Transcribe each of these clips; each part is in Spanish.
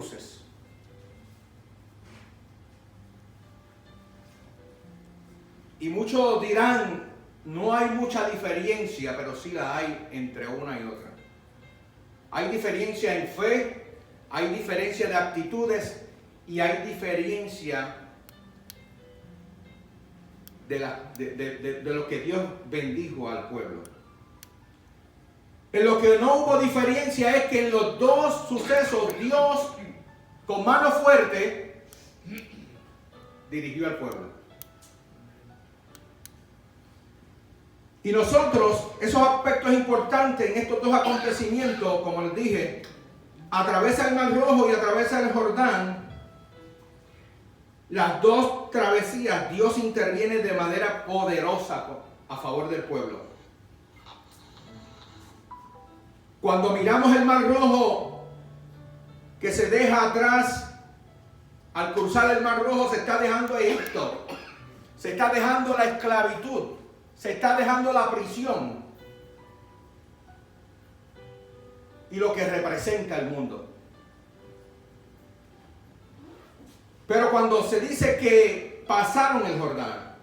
cruces. Y muchos dirán, no hay mucha diferencia, pero sí la hay entre una y otra. Hay diferencia en fe, hay diferencia de actitudes y hay diferencia de lo que Dios bendijo al pueblo. En lo que no hubo diferencia es que en los dos sucesos Dios con mano fuerte dirigió al pueblo. Y nosotros, esos aspectos importantes en estos dos acontecimientos, como les dije, atraviesa el Mar Rojo y atraviesa el Jordán. Las dos travesías, Dios interviene de manera poderosa a favor del pueblo. Cuando miramos el Mar Rojo, que se deja atrás, al cruzar el Mar Rojo se está dejando Egipto, se está dejando la esclavitud, se está dejando la prisión y lo que representa el mundo. Pero cuando se dice que pasaron el Jordán,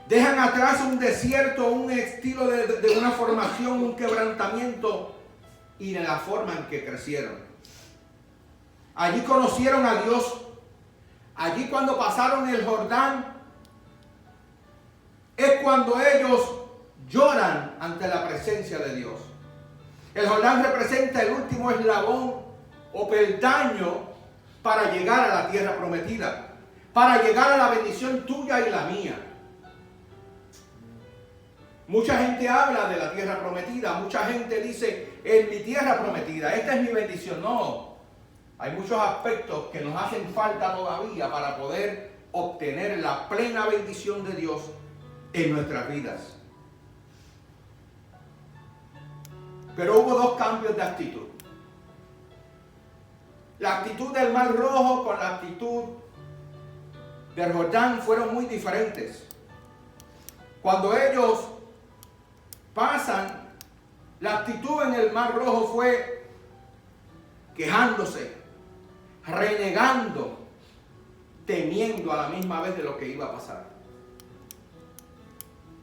dejan atrás un desierto, un estilo de una formación, un quebrantamiento y de la forma en que crecieron. Allí conocieron a Dios. Allí cuando pasaron el Jordán, es cuando ellos lloran ante la presencia de Dios. El Jordán representa el último eslabón o peldaño para llegar a la tierra prometida, para llegar a la bendición tuya y la mía. Mucha gente habla de la tierra prometida, mucha gente dice, en mi tierra prometida, esta es mi bendición. No, hay muchos aspectos que nos hacen falta todavía para poder obtener la plena bendición de Dios en nuestras vidas. Pero hubo dos cambios de actitud. La actitud del Mar Rojo con la actitud del Jordán fueron muy diferentes. Cuando ellos pasan, la actitud en el Mar Rojo fue quejándose, renegando, temiendo a la misma vez de lo que iba a pasar.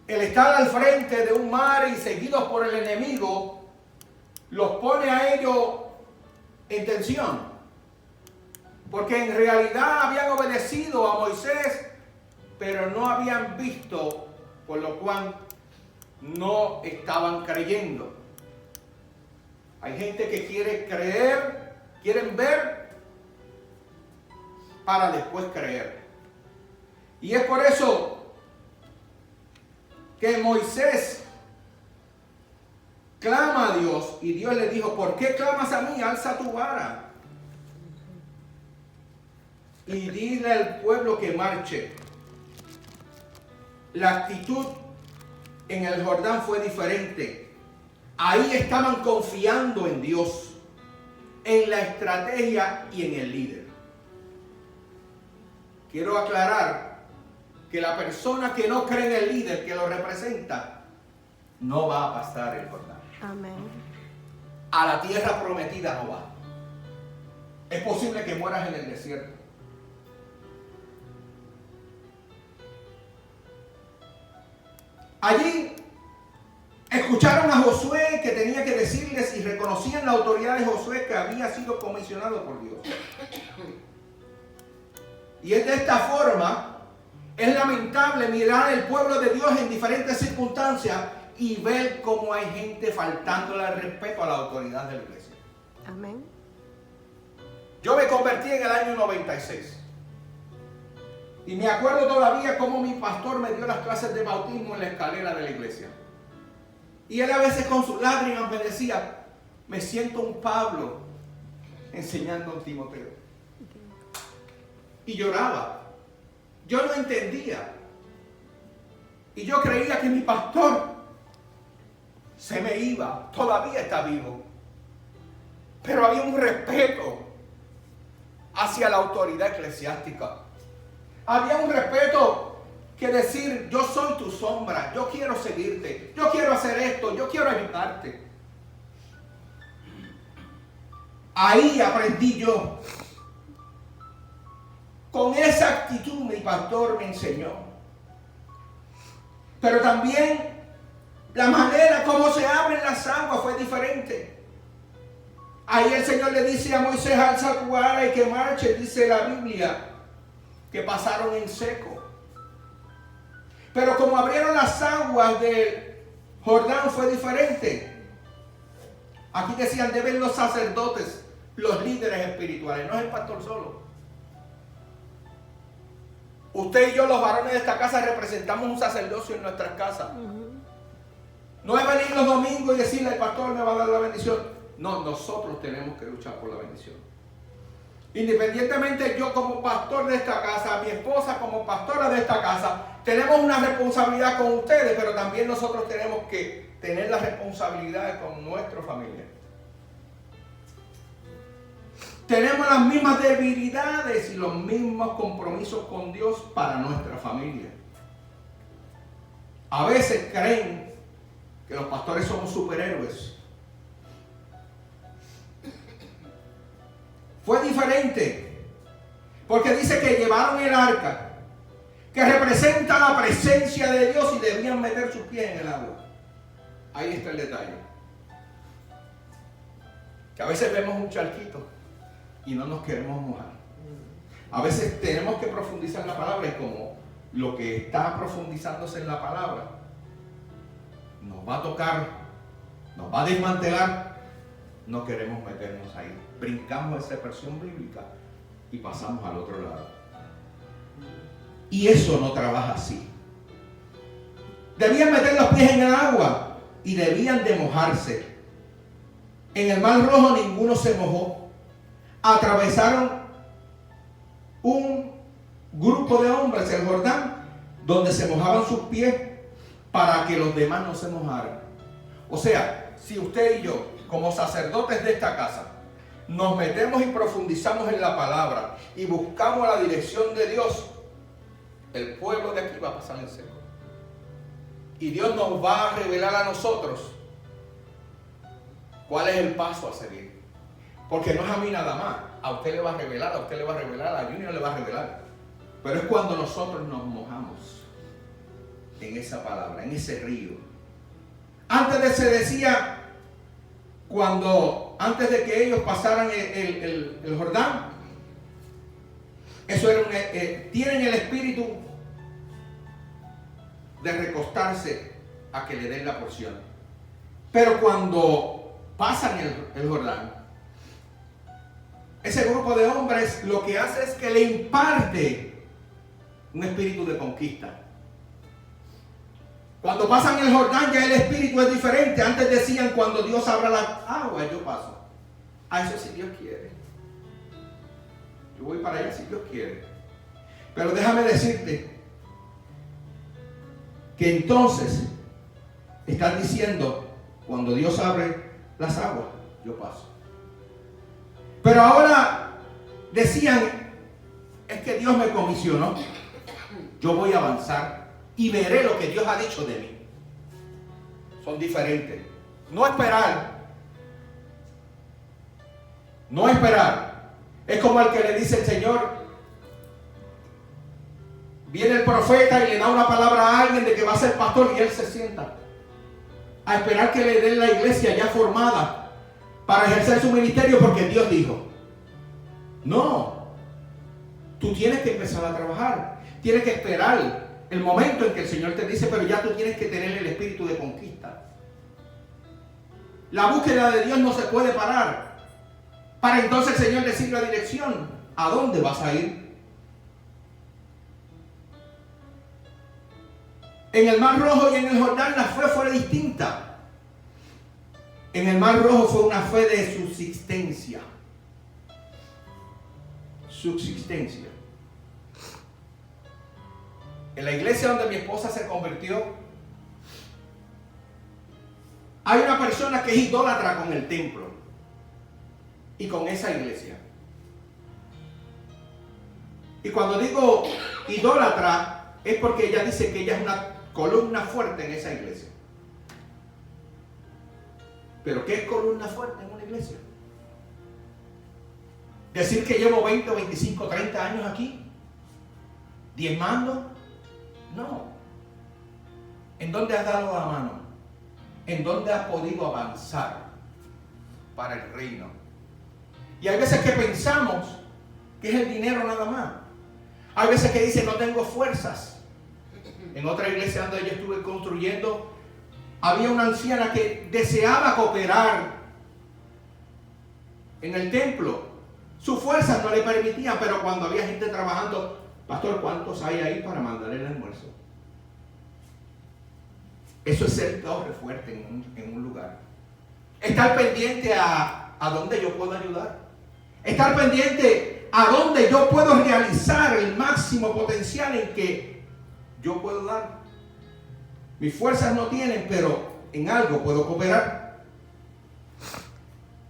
El estar al frente de un mar y seguidos por el enemigo los pone a ellos en tensión, porque en realidad habían obedecido a Moisés, pero no habían visto, por lo cual no estaban creyendo. Hay gente que quiere creer, quieren ver para después creer. Y es por eso que Moisés clama a Dios y Dios le dijo, ¿por qué clamas a mí? Alza tu vara y dile al pueblo que marche. La actitud en el Jordán fue diferente. Ahí estaban confiando en Dios, en la estrategia y en el líder. Quiero aclarar que la persona que no cree en el líder que lo representa no va a pasar el Jordán. Amén. A la tierra prometida no va. Es posible que mueras en el desierto. Allí escucharon a Josué que tenía que decirles y reconocían la autoridad de Josué que había sido comisionado por Dios. Y es de esta forma, es lamentable mirar el pueblo de Dios en diferentes circunstancias y ver cómo hay gente faltándole al respeto a la autoridad de la iglesia. Amén. Yo me convertí en el año 96. Y me acuerdo todavía cómo mi pastor me dio las clases de bautismo en la escalera de la iglesia. Y él a veces con sus lágrimas me decía, me siento un Pablo enseñando a un Timoteo. Y lloraba. Yo no entendía. Y yo creía que mi pastor se me iba. Todavía está vivo. Pero había un respeto hacia la autoridad eclesiástica. Había un respeto que decir, yo soy tu sombra, yo quiero seguirte, yo quiero hacer esto, yo quiero ayudarte. Ahí aprendí yo Con esa actitud mi pastor me enseñó. Pero también la manera como se abren las aguas fue diferente. Ahí el Señor le dice a Moisés: alza tu vara y que marche. Dice la Biblia que pasaron en seco. Pero como abrieron las aguas del Jordán fue diferente. Aquí decían: deben los sacerdotes, los líderes espirituales, no es el pastor solo. Usted y yo, los varones de esta casa, representamos un sacerdocio en nuestras casas. No es venir los domingos y decirle: el pastor me va a dar la bendición. No, nosotros tenemos que luchar por la bendición. Independientemente, yo como pastor de esta casa, mi esposa como pastora de esta casa, tenemos una responsabilidad con ustedes, pero también nosotros tenemos que tener las responsabilidades con nuestra familia. Tenemos las mismas debilidades y los mismos compromisos con Dios para nuestra familia. A veces creen que los pastores somos superhéroes. Fue diferente, porque dice que llevaron el arca, que representa la presencia de Dios, y debían meter sus pies en el agua. Ahí está el detalle. Que a veces vemos un charquito y no nos queremos mojar. A veces tenemos que profundizar en la palabra, y como lo que está profundizándose en la palabra nos va a tocar, nos va a desmantelar, no queremos meternos ahí. Brincamos esa expresión bíblica y pasamos al otro lado. Y eso no trabaja así. Debían meter los pies en el agua y debían de mojarse. En el Mar Rojo ninguno se mojó. Atravesaron un grupo de hombres el Jordán, donde se mojaban sus pies para que los demás no se mojaran. O sea, si usted y yo, como sacerdotes de esta casa, nos metemos y profundizamos en la palabra y buscamos la dirección de Dios, el pueblo de aquí va a pasar en seco. Y Dios nos va a revelar a nosotros cuál es el paso a seguir. Porque no es a mí nada más. A usted le va a revelar, a usted le va a revelar, a Junior le va a revelar. Pero es cuando nosotros nos mojamos en esa palabra, en ese río. Antes se decía, antes de que ellos pasaran el Jordán, eso era tienen el espíritu de recostarse a que le den la porción. Pero cuando pasan el Jordán, ese grupo de hombres lo que hace es que le imparte un espíritu de conquista. Cuando pasan el Jordán ya el espíritu es diferente. Antes decían: cuando Dios abra la agua yo paso. A eso si Dios quiere. Yo voy para allá si Dios quiere. Pero déjame decirte que entonces están diciendo: cuando Dios abre las aguas yo paso. Pero ahora decían: es que Dios me comisionó, yo voy a avanzar y veré lo que Dios ha dicho de mí. Son diferentes. No esperar. No esperar. Es como el que le dice el Señor: viene el profeta y le da una palabra a alguien de que va a ser pastor, y él se sienta a esperar que le den la iglesia ya formada para ejercer su ministerio porque Dios dijo. No, tú tienes que empezar a trabajar, tienes que esperar el momento en que el Señor te dice, pero ya tú tienes que tener el espíritu de conquista. La búsqueda de Dios no se puede parar, para entonces el Señor decir la dirección, ¿a dónde vas a ir? En el Mar Rojo y en el Jordán la fe fue distinta. En el Mar Rojo fue una fe de subsistencia. Subsistencia. En la iglesia donde mi esposa se convirtió, hay una persona que es idólatra con el templo y con esa iglesia. Y cuando digo idólatra, es porque ella dice que ella es una columna fuerte en esa iglesia. ¿Pero qué es columna fuerte en una iglesia? Decir que llevo 20, 25, 30 años aquí ¿Diezmando? No. ¿En dónde has dado la mano? ¿En dónde has podido avanzar para el reino? Y hay veces que pensamos que es el dinero nada más. Hay veces que dicen, no tengo fuerzas. En otra iglesia donde yo estuve construyendo, había una anciana que deseaba cooperar en el templo. Sus fuerzas no le permitían, pero cuando había gente trabajando, pastor, ¿cuántos hay ahí para mandar el almuerzo? Eso es ser torre fuerte en un lugar. Estar pendiente a dónde yo puedo ayudar. Estar pendiente a dónde yo puedo realizar el máximo potencial en que yo puedo dar. Mis fuerzas no tienen, pero en algo puedo cooperar.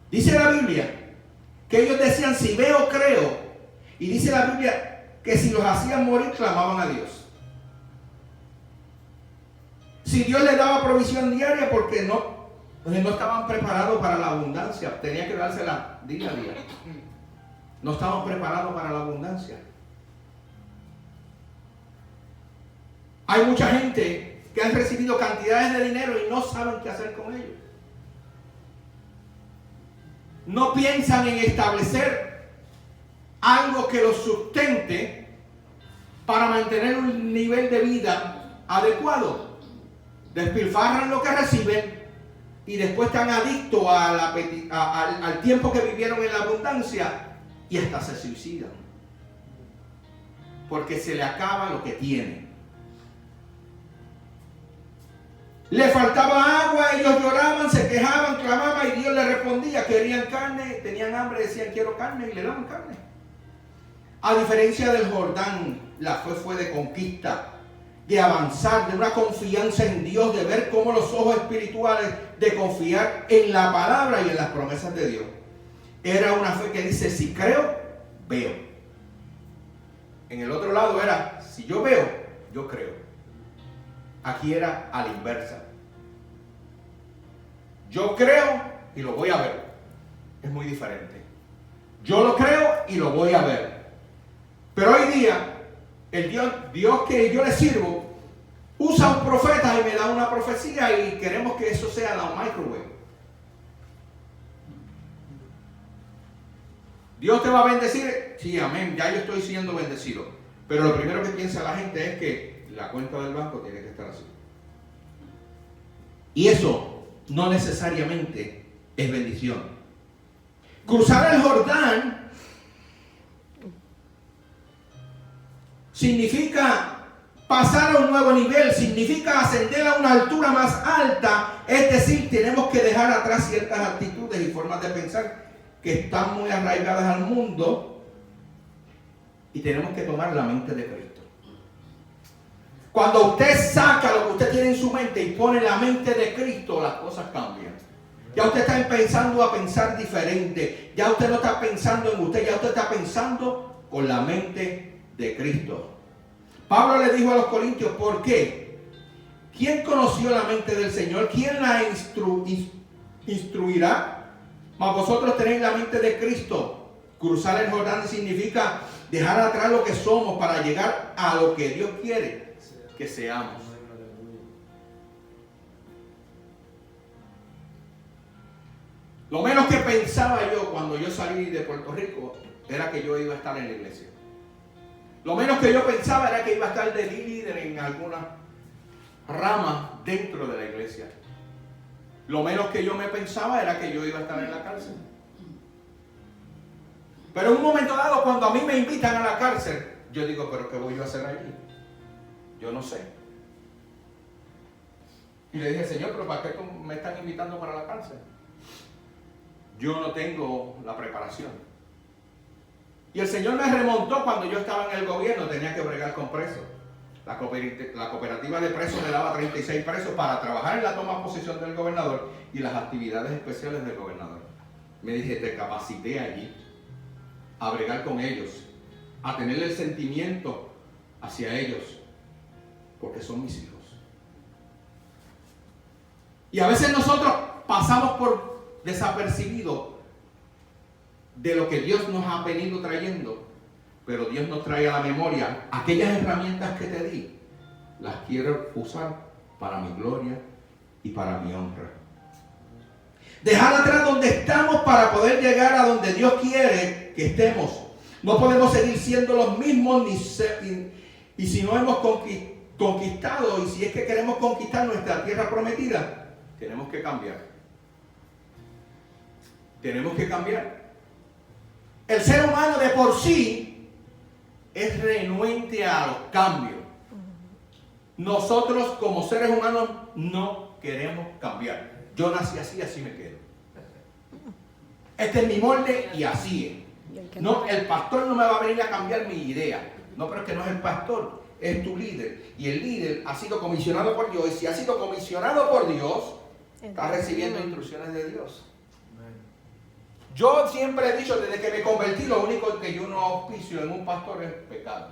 Dice la Biblia que ellos decían, si veo, creo. Y dice la Biblia que si los hacían morir, clamaban a Dios. Si Dios les daba provisión diaria, porque no estaban preparados para la abundancia. Tenía que dársela día a día. No estaban preparados para la abundancia. Hay mucha gente que han recibido cantidades de dinero y no saben qué hacer con ellos. No piensan en establecer algo que los sustente para mantener un nivel de vida adecuado. Despilfarran lo que reciben y después están adictos al tiempo que vivieron en la abundancia y hasta se suicidan. Porque se le acaba lo que tienen. Le faltaba agua, ellos lloraban, se quejaban, clamaban y Dios les respondía. Querían carne, tenían hambre, decían quiero carne y le daban carne. A diferencia del Jordán, la fe fue de conquista, de avanzar, de una confianza en Dios, de ver cómo los ojos espirituales, de confiar en la palabra y en las promesas de Dios. Era una fe que dice, si creo, veo. En el otro lado era, si yo veo, yo creo. Aquí era a la inversa. Yo creo y lo voy a ver. Es muy diferente. Yo lo creo y lo voy a ver. Pero hoy día, el Dios que yo le sirvo, usa un profeta y me da una profecía y queremos que eso sea la microwave. Dios te va a bendecir. Sí, amén. Ya yo estoy siendo bendecido. Pero lo primero que piensa la gente es que la cuenta del banco tiene que estar así. Y eso no necesariamente es bendición. Cruzar el Jordán significa pasar a un nuevo nivel, significa ascender a una altura más alta. Es decir, tenemos que dejar atrás ciertas actitudes y formas de pensar que están muy arraigadas al mundo y tenemos que tomar la mente de Cristo. Cuando usted saca lo que usted tiene en su mente y pone la mente de Cristo, las cosas cambian. Ya usted está empezando a pensar diferente. Ya usted no está pensando en usted, ya usted está pensando con la mente de Cristo. Pablo le dijo a los corintios, ¿por qué? ¿Quién conoció la mente del Señor? ¿Quién la instruirá? Mas vosotros tenéis la mente de Cristo. Cruzar el Jordán significa dejar atrás lo que somos para llegar a lo que Dios quiere que seamos. Lo menos que pensaba yo cuando yo salí de Puerto Rico era que yo iba a estar en la iglesia. Lo menos que yo pensaba era que iba a estar de líder en alguna rama dentro de la iglesia. Lo menos que yo me pensaba era que yo iba a estar en la cárcel. Pero en un momento dado, cuando a mí me invitan a la cárcel, yo digo, ¿pero qué voy yo a hacer allí? Yo no sé. Y le dije, Señor, ¿pero para qué me están invitando para la cárcel? Yo no tengo la preparación. Y el Señor me remontó cuando yo estaba en el gobierno, tenía que bregar con presos. La cooperativa de presos me daba 36 presos para trabajar en la toma de posesión del gobernador y las actividades especiales del gobernador. Me dije, te capacité allí a bregar con ellos, a tener el sentimiento hacia ellos, porque son mis hijos. Y a veces nosotros pasamos por desapercibido de lo que Dios nos ha venido trayendo, pero Dios nos trae a la memoria aquellas herramientas que te di, las quiero usar para mi gloria y para mi honra. Dejar atrás donde estamos para poder llegar a donde Dios quiere que estemos. No podemos seguir siendo los mismos y si no hemos conquistado, y si es que queremos conquistar nuestra tierra prometida, tenemos que cambiar. Tenemos que cambiar. El ser humano de por sí es renuente a los cambios. Nosotros como seres humanos no queremos cambiar. Yo nací así, así me quedo. Este es mi molde y así es. No, el pastor no me va a venir a cambiar mi idea. No, pero es que no es el pastor, es tu líder. Y el líder ha sido comisionado por Dios. Y si ha sido comisionado por Dios, está recibiendo instrucciones de Dios. Yo siempre he dicho, desde que me convertí, lo único que yo no auspicio en un pastor es pecado.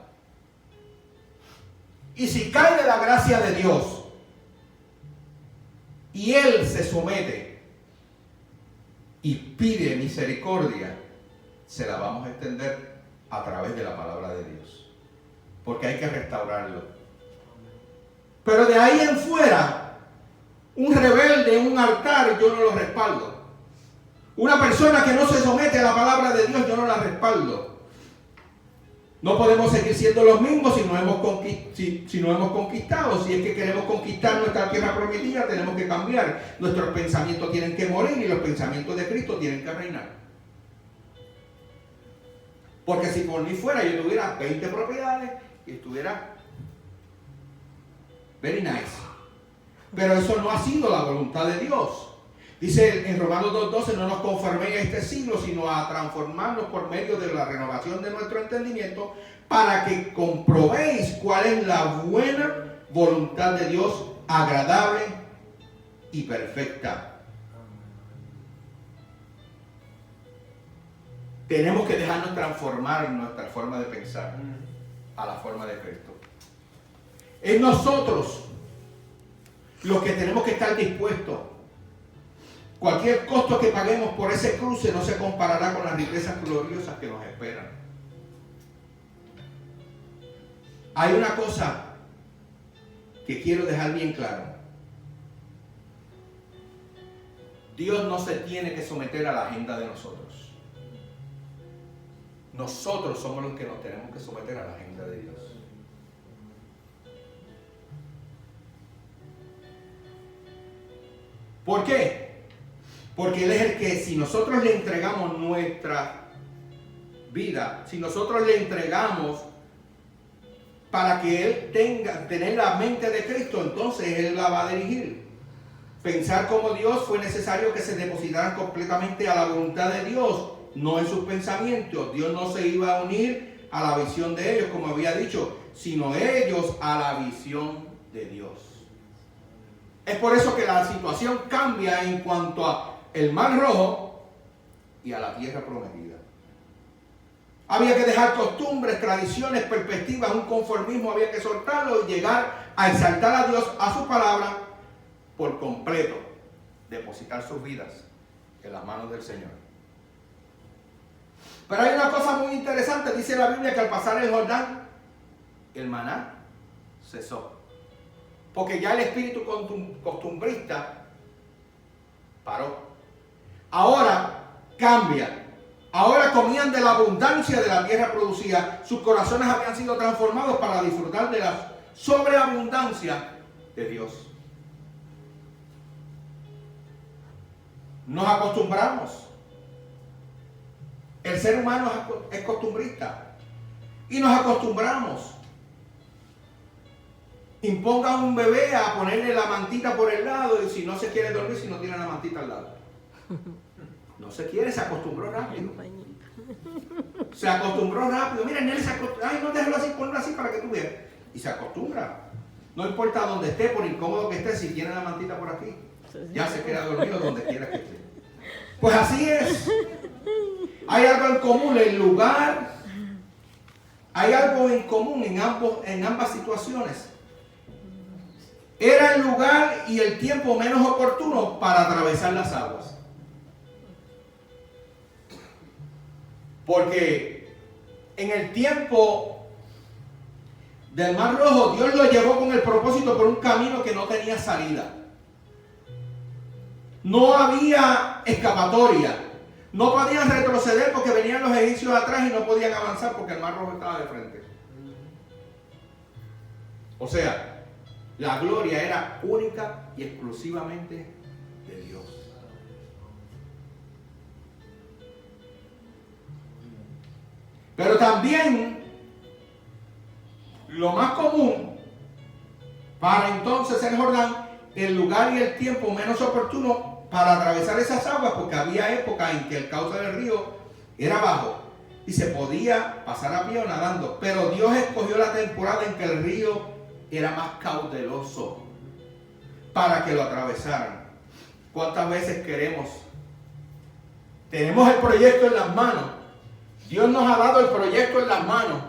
Y si cae de la gracia de Dios y él se somete y pide misericordia, se la vamos a extender a través de la palabra de Dios, porque hay que restaurarlo. Pero de ahí en fuera, un rebelde en un altar, yo no lo respaldo. Una persona que no se somete a la palabra de Dios, yo no la respaldo. No podemos seguir siendo los mismos si no hemos conquistado. Si es que queremos conquistar nuestra tierra prometida, tenemos que cambiar. Nuestros pensamientos tienen que morir y los pensamientos de Cristo tienen que reinar. Porque si por mí fuera, yo tuviera 20 propiedades y estuviera very nice. Pero eso no ha sido la voluntad de Dios. Dice en Romanos 2:12, no nos conforméis a este siglo, sino a transformarnos por medio de la renovación de nuestro entendimiento, para que comprobéis cuál es la buena voluntad de Dios, agradable y perfecta. Tenemos que dejarnos transformar en nuestra forma de pensar a la forma de Cristo. Es nosotros los que tenemos que estar dispuestos. Cualquier costo que paguemos por ese cruce no se comparará con las riquezas gloriosas que nos esperan. Hay una cosa que quiero dejar bien claro. Dios no se tiene que someter a la agenda de nosotros. Nosotros somos los que nos tenemos que someter a la agenda de Dios. ¿Por qué? Porque Él es el que, si nosotros le entregamos nuestra vida, si nosotros le entregamos para que Él tener la mente de Cristo, entonces Él la va a dirigir. Pensar como Dios, fue necesario que se depositaran completamente a la voluntad de Dios, no en sus pensamientos. Dios no se iba a unir a la visión de ellos, como había dicho, sino ellos a la visión de Dios. Es por eso que la situación cambia en cuanto a el Mar Rojo y a la tierra prometida. Había que dejar costumbres, tradiciones, perspectivas, un conformismo, había que soltarlo y llegar a exaltar a Dios, a su palabra, por completo, depositar sus vidas en las manos del Señor. Pero hay una cosa muy interesante, dice la Biblia que al pasar el Jordán, el maná cesó. Porque ya el espíritu costumbrista paró. Ahora cambia. Ahora comían de la abundancia de la tierra producida. Sus corazones habían sido transformados para disfrutar de la sobreabundancia de Dios. Nos acostumbramos. El ser humano es costumbrista. Y nos acostumbramos. Imponga a un bebé a ponerle la mantita por el lado y si no se quiere dormir, si no tiene la mantita al lado. No se quiere, se acostumbró rápido. Se acostumbró rápido. Mira, Nelly se acostumbró. Ay, no, déjalo así, ponlo así para que tú veas. Y se acostumbra. No importa dónde esté, por incómodo que esté, si tiene la mantita por aquí, ya se queda dormido donde quiera que esté. Pues así es. Hay algo en común, el lugar. Hay algo en común en ambas situaciones. Era el lugar y el tiempo menos oportuno para atravesar las aguas. Porque en el tiempo del Mar Rojo, Dios lo llevó con el propósito por un camino que no tenía salida. No había escapatoria. No podían retroceder porque venían los egipcios atrás y no podían avanzar porque el Mar Rojo estaba de frente. O sea, la gloria era única y exclusivamente de Dios. Pero también lo más común para entonces el Jordán, el lugar y el tiempo menos oportuno para atravesar esas aguas, porque había épocas en que el cauce del río era bajo y se podía pasar a pie o nadando, pero Dios escogió la temporada en que el río era más cauteloso para que lo atravesaran. ¿Cuántas veces tenemos el proyecto en las manos? Dios nos ha dado el proyecto en las manos,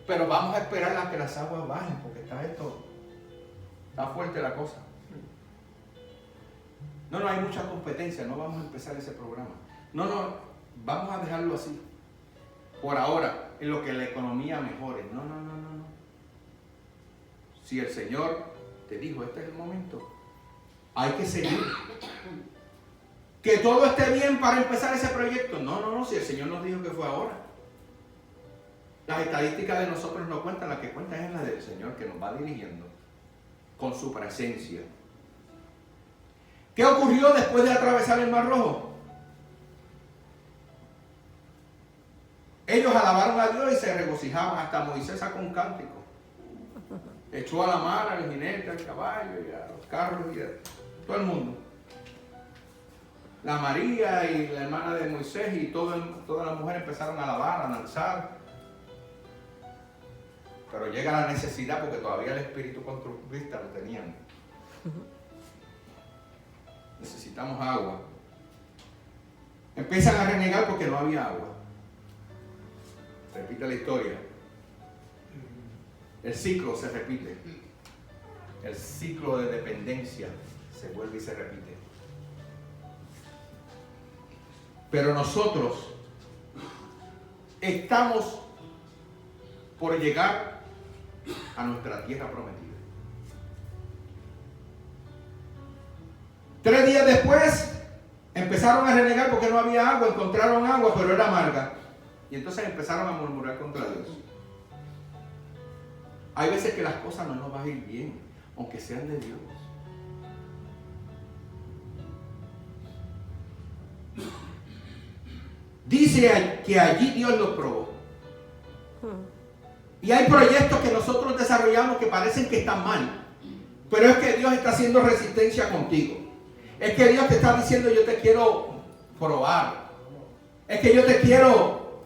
pero vamos a esperar a que las aguas bajen, porque está fuerte la cosa. No hay mucha competencia, no vamos a empezar ese programa. No, vamos a dejarlo así. Por ahora, en lo que la economía mejore. No. Si el Señor te dijo, este es el momento, hay que seguir. Que todo esté bien para empezar ese proyecto. No, si el Señor nos dijo que fue ahora. Las estadísticas de nosotros no cuentan, la que cuenta es la del Señor que nos va dirigiendo con su presencia. ¿Qué ocurrió después de atravesar el Mar Rojo? Ellos alabaron a Dios y se regocijaban, hasta Moisés sacó un cántico. Echó a la mar, al jinete, al caballo y a los carros y a todo el mundo. La María y la hermana de Moisés y todas las mujeres empezaron a alabar, a danzar. Pero llega la necesidad porque todavía el espíritu constructivista lo tenían. Necesitamos agua. Empiezan a renegar porque no había agua. Repite la historia. El ciclo se repite. El ciclo de dependencia se vuelve y se repite. Pero nosotros estamos por llegar a nuestra tierra prometida. 3 días después empezaron a renegar porque no había agua, encontraron agua, pero era amarga. Y entonces empezaron a murmurar contra Dios. Hay veces que las cosas no nos van a ir bien, aunque sean de Dios. Dice que allí Dios los probó. Y hay proyectos que nosotros desarrollamos que parecen que están mal, pero es que Dios está haciendo resistencia contigo. Es que Dios te está diciendo, yo te quiero probar. Es que yo te quiero,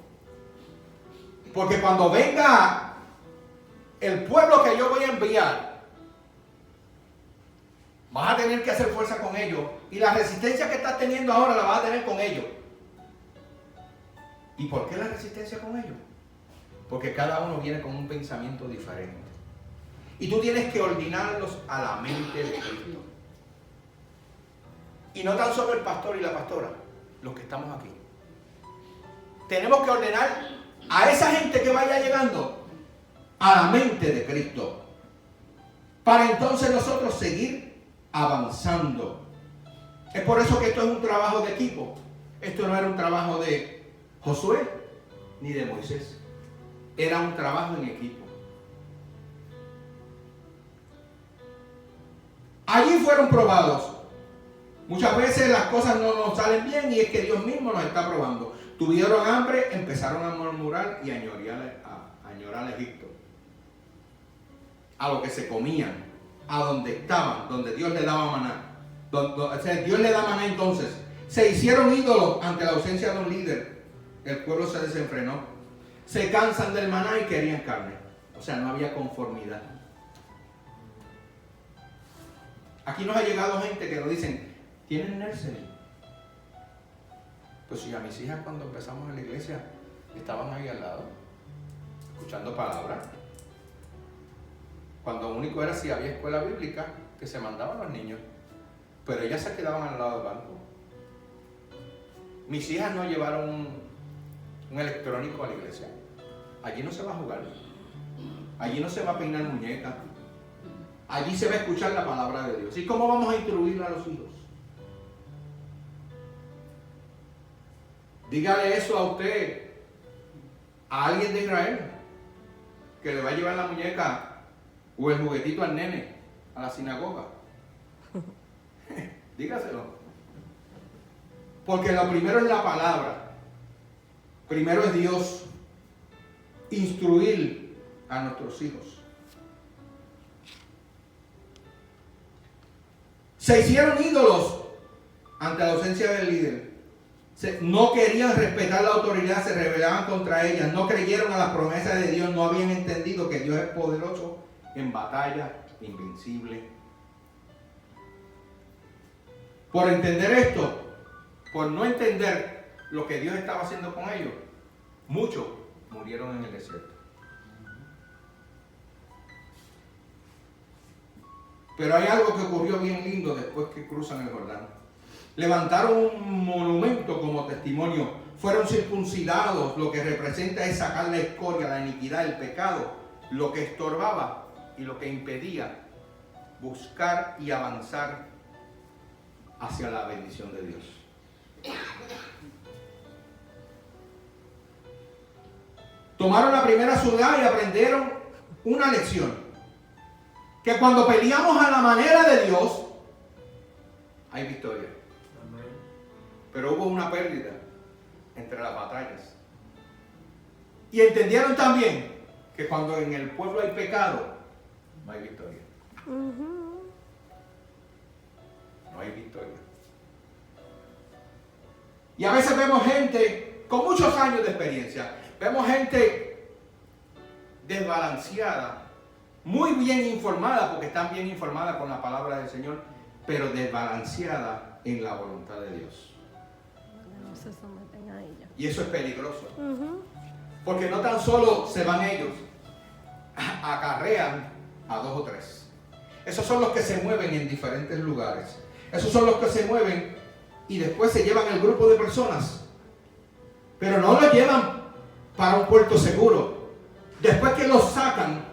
porque cuando venga el pueblo que yo voy a enviar, vas a tener que hacer fuerza con ellos. Y la resistencia que estás teniendo ahora la vas a tener con ellos. ¿Y por qué la resistencia con ellos? Porque cada uno viene con un pensamiento diferente. Y tú tienes que ordenarlos a la mente de Cristo. Y no tan solo el pastor y la pastora, los que estamos aquí. Tenemos que ordenar a esa gente que vaya llegando a la mente de Cristo. Para entonces nosotros seguir avanzando. Es por eso que esto es un trabajo de equipo. Esto no era un trabajo de Josué ni de Moisés. Era un trabajo en equipo. Allí fueron probados. Muchas veces las cosas no nos salen bien y es que Dios mismo nos está probando. Tuvieron hambre, empezaron a murmurar y a añorar Egipto. A lo que se comían, a donde estaban, donde Dios le daba maná. Dios le da maná entonces. Se hicieron ídolos ante la ausencia de un líder. El pueblo se desenfrenó. Se cansan del maná y querían carne. O sea, no había conformidad. Aquí nos ha llegado gente que nos dicen, ¿tienen nursery? Pues sí, a mis hijas cuando empezamos en la iglesia estaban ahí al lado, escuchando palabras. Cuando único era si había escuela bíblica, que se mandaban los niños. Pero ellas se quedaban al lado del banco. Mis hijas no llevaron un electrónico a la iglesia. allí no se va a jugar. Allí no se va a peinar muñeca. Allí se va a escuchar la palabra de Dios. ¿Y cómo vamos a instruir a los hijos? Dígale eso a usted, a alguien de Israel, que le va a llevar la muñeca o el juguetito al nene a la sinagoga. Dígaselo. Porque lo primero es la palabra. Primero es Dios. Instruir a nuestros hijos. Se hicieron ídolos ante la ausencia del líder. No querían respetar la autoridad, se rebelaban contra ellas, no creyeron a las promesas de Dios, no habían entendido que Dios es poderoso en batalla, invencible. Por entender esto, por no entender lo que Dios estaba haciendo con ellos, muchos murieron en el desierto. Pero hay algo que ocurrió bien lindo después que cruzan el Jordán. Levantaron un monumento como testimonio. Fueron circuncidados, lo que representa es sacar la escoria, la iniquidad, el pecado, lo que estorbaba y lo que impedía buscar y avanzar hacia la bendición de Dios. Tomaron la primera ciudad y aprendieron una lección. Que cuando peleamos a la manera de Dios, hay victoria. Pero hubo una pérdida entre las batallas. Y entendieron también que cuando en el pueblo hay pecado, no hay victoria. No hay victoria. Y a veces vemos gente con muchos años de experiencia. Vemos gente desbalanceada, muy bien informada, porque están bien informadas con la palabra del Señor, pero desbalanceada en la voluntad de Dios. No se someten a ella. Y eso es peligroso. Porque no tan solo se van ellos, acarrean a 2 o 3. Esos son los que se mueven en diferentes lugares. Esos son los que se mueven y después se llevan el grupo de personas. Pero no lo llevan para un puerto seguro. Después que los sacan,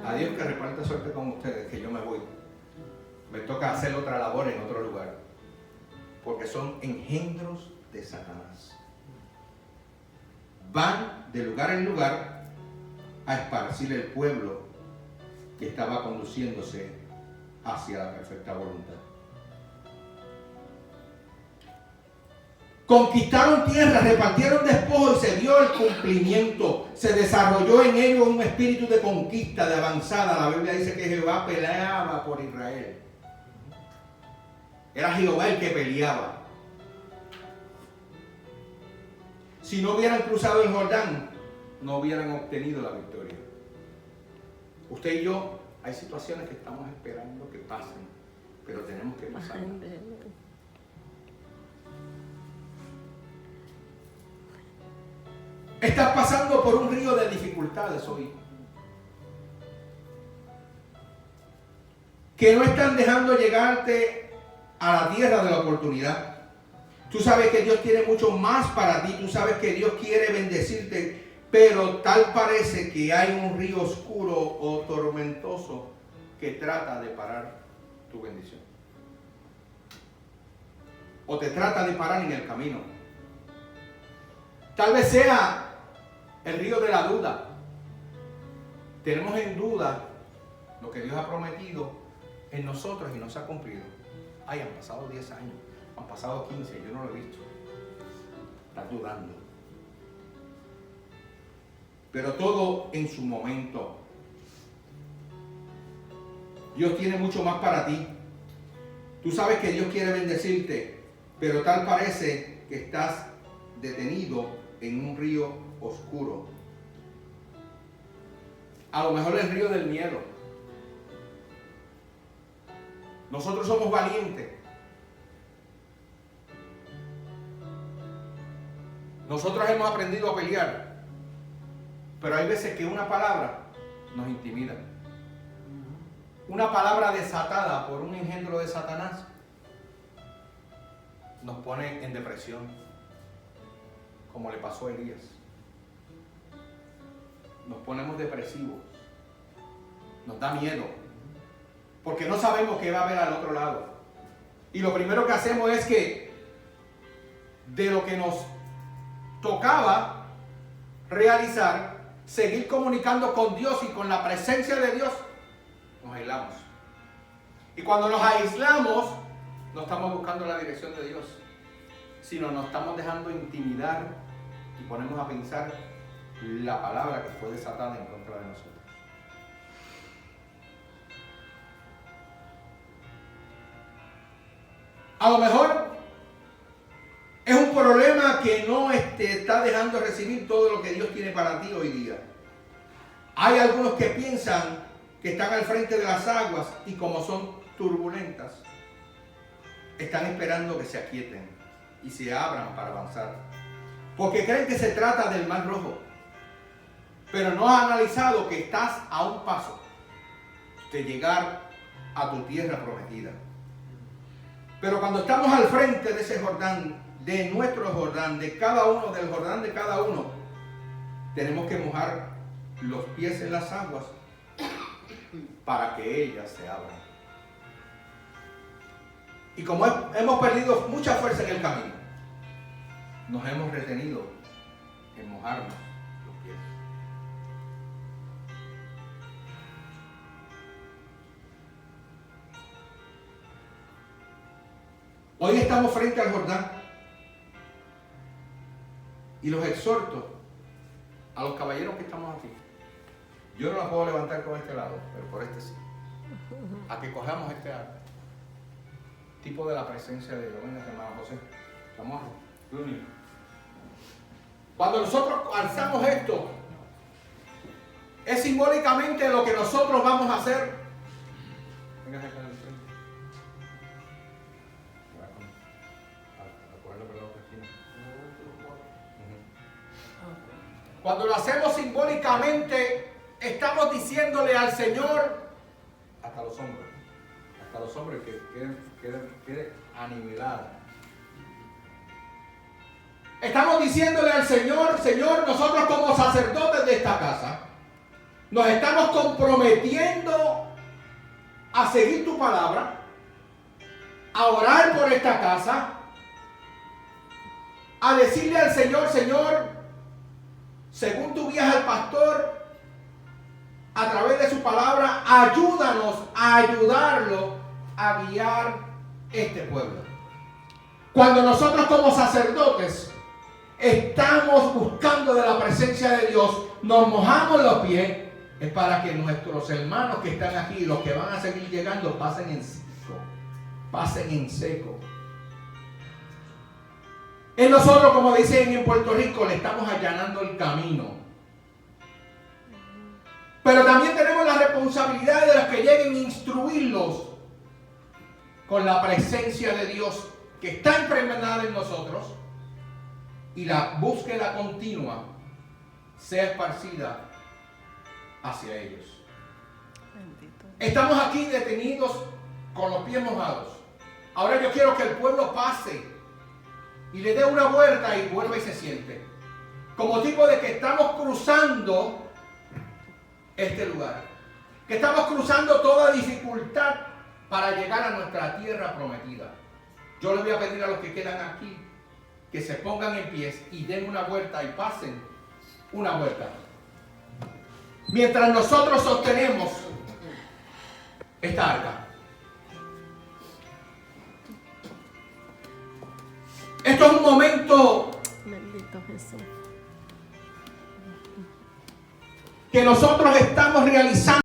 a Dios que reparta suerte con ustedes, que yo me voy. Me toca hacer otra labor en otro lugar. Porque son engendros de Satanás. Van de lugar en lugar a esparcir el pueblo que estaba conduciéndose hacia la perfecta voluntad. Conquistaron tierra, repartieron despojos y se dio el cumplimiento. Se desarrolló en ellos un espíritu de conquista, de avanzada. La Biblia dice que Jehová peleaba por Israel. Era Jehová el que peleaba. Si no hubieran cruzado el Jordán, no hubieran obtenido la victoria. Usted y yo, hay situaciones que estamos esperando que pasen, pero tenemos que pasar. Estás pasando por un río de dificultades hoy, que no están dejando llegarte a la tierra de la oportunidad. Tú sabes que Dios tiene mucho más para ti, tú sabes que Dios quiere bendecirte, pero tal parece que hay un río oscuro o tormentoso que trata de parar tu bendición. O te trata de parar en el camino. Tal vez sea el río de la duda. Tenemos en duda lo que Dios ha prometido en nosotros y no se ha cumplido. Ay, han pasado 10 años, han pasado 15, yo no lo he visto. Estás dudando. Pero todo en su momento. Dios tiene mucho más para ti. Tú sabes que Dios quiere bendecirte, pero tal parece que estás detenido en un río oscuro. A lo mejor el río del miedo. Nosotros somos valientes. Nosotros hemos aprendido a pelear. Pero hay veces que una palabra nos intimida. Una palabra desatada por un engendro de Satanás nos pone en depresión, como le pasó a Elías. nos ponemos depresivos, nos da miedo, porque no sabemos qué va a haber al otro lado. Y lo primero que hacemos es que de lo que nos tocaba realizar, seguir comunicando con Dios y con la presencia de Dios, nos aislamos. Y cuando nos aislamos, no estamos buscando la dirección de Dios, sino nos estamos dejando intimidar y ponemos a pensar la palabra que fue desatada en contra de nosotros. A lo mejor es un problema que no te está dejando recibir todo lo que Dios tiene para ti hoy día. Hay algunos que piensan que están al frente de las aguas y como son turbulentas, están esperando que se aquieten y se abran para avanzar. Porque creen que se trata del Mar Rojo. Pero no has analizado que estás a un paso de llegar a tu tierra prometida. Pero cuando estamos al frente de ese Jordán, de nuestro Jordán, de cada uno, del Jordán de cada uno, tenemos que mojar los pies en las aguas para que ellas se abran. Y como hemos perdido mucha fuerza en el camino, nos hemos retenido en mojarnos los pies. Hoy estamos frente al Jordán y los exhorto a los caballeros que estamos aquí. Yo no la puedo levantar con este lado, pero por este sí. A que cojamos este arco. Tipo de la presencia de Dios. Venga, hermano José. Vamos, Junior. Cuando nosotros alzamos esto, es simbólicamente lo que nosotros vamos a hacer. Venga, acá del frente. Cuando lo hacemos simbólicamente, estamos diciéndole al Señor, hasta los hombres que queden aniquilados. Estamos diciéndole al Señor, Señor, nosotros como sacerdotes de esta casa, nos estamos comprometiendo a seguir tu palabra, a orar por esta casa, a decirle al Señor, Señor, según tú guías al pastor, a través de su palabra, ayúdanos a ayudarlo a guiar este pueblo. Cuando nosotros como sacerdotes estamos buscando de la presencia de Dios, nos mojamos los pies, es para que nuestros hermanos que están aquí, los que van a seguir llegando, pasen en seco. Pasen en seco. En nosotros, como dicen en Puerto Rico, le estamos allanando el camino. Pero también tenemos la responsabilidad de los que lleguen a instruirlos con la presencia de Dios que está impregnada en nosotros y la búsqueda continua sea esparcida hacia ellos. Bendito. Estamos aquí detenidos con los pies mojados. Ahora yo quiero que el pueblo pase y le dé una vuelta y vuelva y se siente. Como tipo de que estamos cruzando este lugar. Que estamos cruzando toda dificultad para llegar a nuestra tierra prometida. Yo le voy a pedir a los que quedan aquí que se pongan en pies y den una vuelta y pasen una vuelta. Mientras nosotros sostenemos esta arca. Esto es un momento Bendito Jesús. que nosotros estamos realizando.